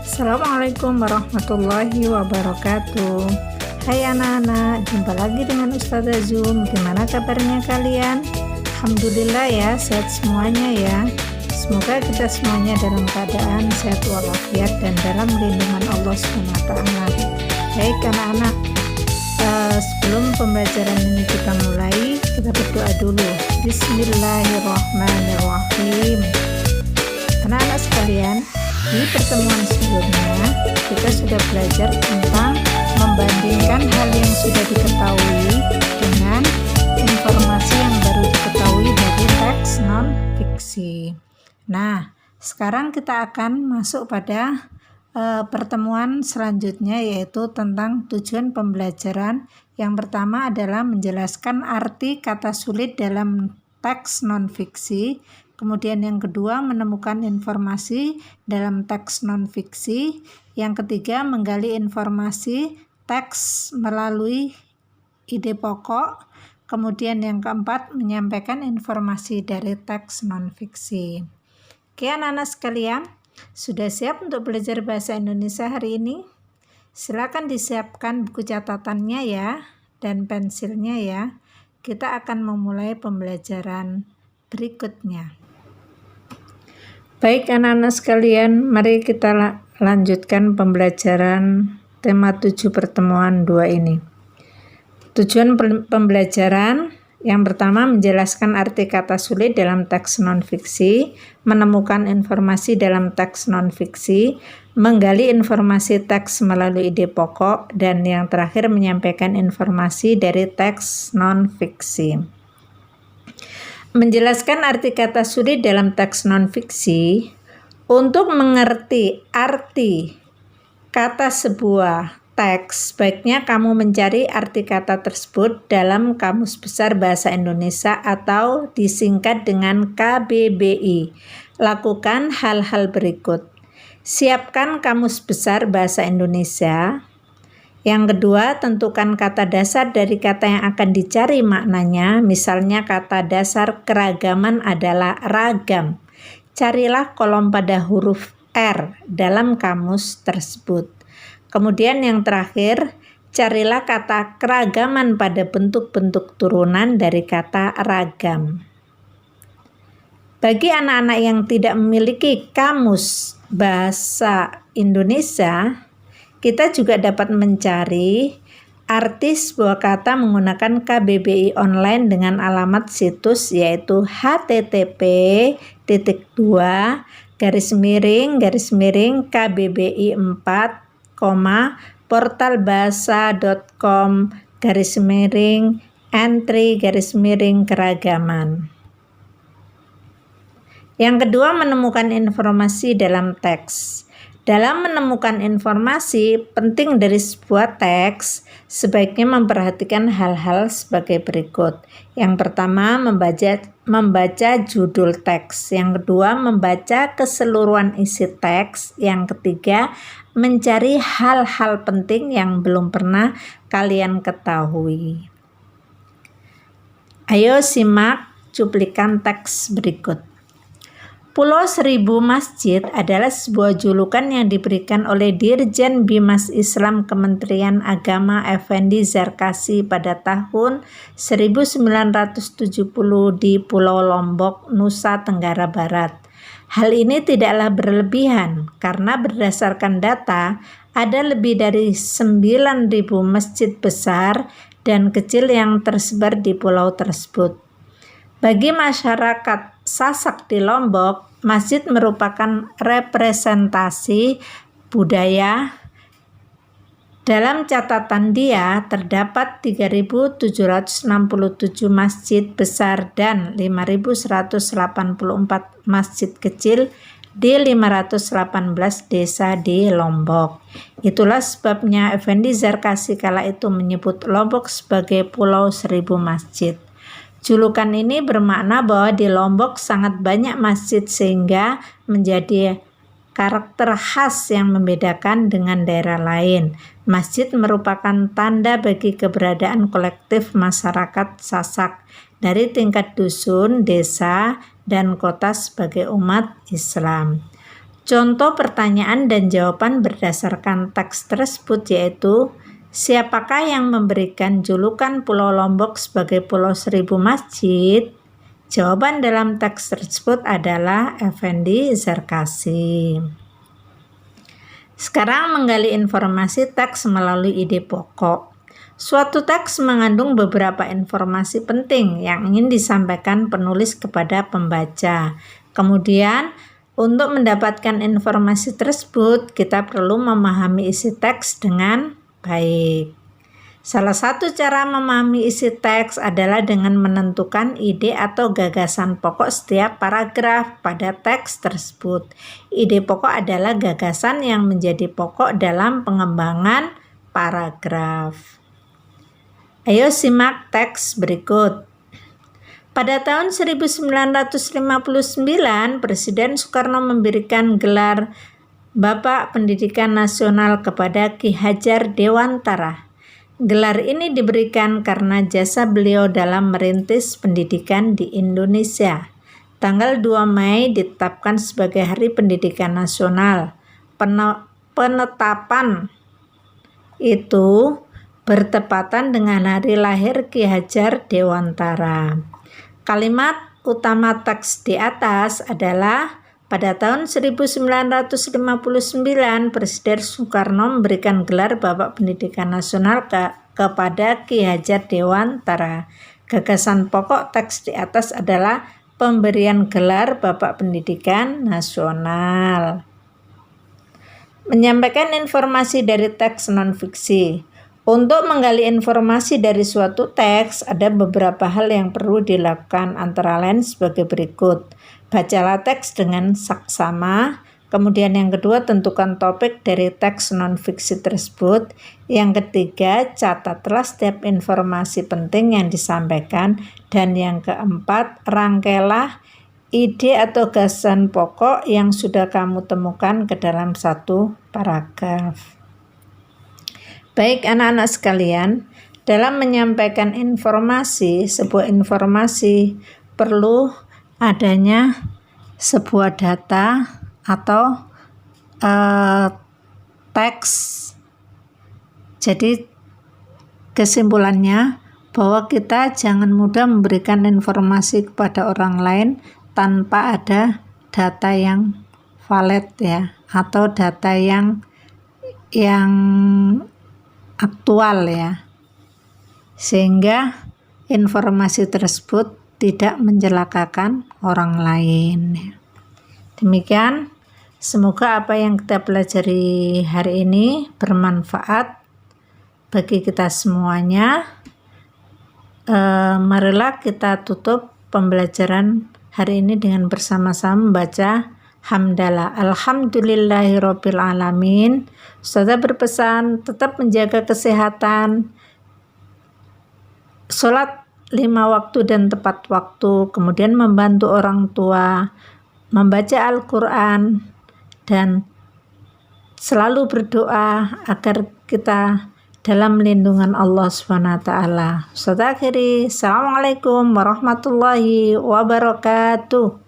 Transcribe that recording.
Assalamualaikum warahmatullahi wabarakatuh. Hai anak-anak, jumpa lagi dengan Ustazah Zoom. Gimana kabarnya kalian? Alhamdulillah ya, sehat semuanya ya. Semoga kita semuanya dalam keadaan sehat walafiat dan dalam lindungan Allah SWT. Baik anak-anak, sebelum pembelajaran ini kita mulai, kita berdoa dulu. Bismillahirrahmanirrahim. Anak-anak sekalian, di pertemuan sebelumnya kita sudah belajar tentang membandingkan hal yang sudah diketahui dengan informasi yang baru diketahui dari teks non-fiksi. Nah, sekarang kita akan masuk pada pertemuan selanjutnya, yaitu tentang tujuan pembelajaran. Yang pertama adalah menjelaskan arti kata sulit dalam teks non-fiksi. Kemudian yang kedua, menemukan informasi dalam teks non-fiksi. Yang ketiga, menggali informasi teks melalui ide pokok. Kemudian yang keempat, menyampaikan informasi dari teks non-fiksi. Oke anak-anak sekalian, sudah siap untuk belajar bahasa Indonesia hari ini? Silakan disiapkan buku catatannya ya, dan pensilnya ya. Kita akan memulai pembelajaran berikutnya. Baik anak-anak sekalian, mari kita lanjutkan pembelajaran tema 7 pertemuan 2 ini. Tujuan pembelajaran yang pertama, menjelaskan arti kata sulit dalam teks non-fiksi, menemukan informasi dalam teks non-fiksi, menggali informasi teks melalui ide pokok, dan yang terakhir menyampaikan informasi dari teks non-fiksi. Menjelaskan arti kata sulit dalam teks non-fiksi. Untuk mengerti arti kata sebuah teks, sebaiknya kamu mencari arti kata tersebut dalam Kamus Besar Bahasa Indonesia atau disingkat dengan KBBI. Lakukan hal-hal berikut. Siapkan Kamus Besar Bahasa Indonesia. Yang kedua, tentukan kata dasar dari kata yang akan dicari maknanya. Misalnya kata dasar keragaman adalah ragam. Carilah kolom pada huruf R dalam kamus tersebut. Kemudian yang terakhir, carilah kata keragaman pada bentuk-bentuk turunan dari kata ragam. Bagi anak-anak yang tidak memiliki kamus bahasa Indonesia, kita juga dapat mencari arti sebuah kata menggunakan KBBI online dengan alamat situs, yaitu http://KBBI4, portalbahasa.com/entry/keragaman. Yang kedua, menemukan informasi dalam teks. Dalam menemukan informasi penting dari sebuah teks, sebaiknya memperhatikan hal-hal sebagai berikut. Yang pertama, membaca judul teks. Yang kedua, membaca keseluruhan isi teks. Yang ketiga, mencari hal-hal penting yang belum pernah kalian ketahui. Ayo simak cuplikan teks berikut. Pulau Seribu Masjid adalah sebuah julukan yang diberikan oleh Dirjen Bimas Islam Kementerian Agama Effendi Zarkasi pada tahun 1970 di Pulau Lombok, Nusa Tenggara Barat. Hal ini tidaklah berlebihan karena berdasarkan data ada lebih dari 9.000 masjid besar dan kecil yang tersebar di pulau tersebut. Bagi masyarakat Sasak di Lombok, masjid merupakan representasi budaya. Dalam catatan dia, terdapat 3.767 masjid besar dan 5.184 masjid kecil di 518 desa di Lombok. Itulah sebabnya Effendi Zarkasi kala itu menyebut Lombok sebagai Pulau Seribu Masjid. Julukan ini bermakna bahwa di Lombok sangat banyak masjid sehingga menjadi karakter khas yang membedakan dengan daerah lain. Masjid merupakan tanda bagi keberadaan kolektif masyarakat Sasak dari tingkat dusun, desa, dan kota sebagai umat Islam. Contoh pertanyaan dan jawaban berdasarkan teks tersebut yaitu, siapakah yang memberikan julukan Pulau Lombok sebagai Pulau Seribu Masjid? Jawaban dalam teks tersebut adalah Effendi Zarkasi. Sekarang menggali informasi teks melalui ide pokok. Suatu teks mengandung beberapa informasi penting yang ingin disampaikan penulis kepada pembaca. Kemudian, untuk mendapatkan informasi tersebut, kita perlu memahami isi teks dengan baik. Salah satu cara memahami isi teks adalah dengan menentukan ide atau gagasan pokok setiap paragraf pada teks tersebut. Ide pokok adalah gagasan yang menjadi pokok dalam pengembangan paragraf. Ayo simak teks berikut. Pada tahun 1959, Presiden Soekarno memberikan gelar Bapak Pendidikan Nasional kepada Ki Hajar Dewantara. Gelar ini diberikan karena jasa beliau dalam merintis pendidikan di Indonesia. Tanggal 2 Mei ditetapkan sebagai Hari Pendidikan Nasional. Penetapan itu bertepatan dengan hari lahir Ki Hajar Dewantara. Kalimat utama teks di atas adalah pada tahun 1959 Presiden Soekarno memberikan gelar Bapak Pendidikan Nasional kepada Ki Hajar Dewantara. Gagasan pokok teks di atas adalah pemberian gelar Bapak Pendidikan Nasional. Menyampaikan informasi dari teks non-fiksi. Untuk menggali informasi dari suatu teks, ada beberapa hal yang perlu dilakukan, antara lain sebagai berikut. Bacalah teks dengan saksama. Kemudian yang kedua, tentukan topik dari teks non-fiksi tersebut. Yang ketiga, catatlah setiap informasi penting yang disampaikan. Dan yang keempat, rangkailah ide atau gagasan pokok yang sudah kamu temukan ke dalam satu paragraf. Baik anak-anak sekalian, dalam menyampaikan informasi, sebuah informasi perlu adanya sebuah data atau teks. Jadi kesimpulannya bahwa kita jangan mudah memberikan informasi kepada orang lain tanpa ada data yang valid ya, atau data yang aktual ya, sehingga informasi tersebut tidak mencelakakan orang lain. Demikian, semoga apa yang kita pelajari hari ini bermanfaat bagi kita semuanya. Marilah kita tutup pembelajaran hari ini dengan bersama-sama membaca hamdalah. Alhamdulillahirabbil alamin. Ustazah berpesan tetap menjaga kesehatan, sholat 5 waktu dan tepat waktu, kemudian membantu orang tua, membaca Al-Quran, dan selalu berdoa agar kita dalam lindungan Allah SWT. Ustazah akhiri, Assalamualaikum warahmatullahi wabarakatuh.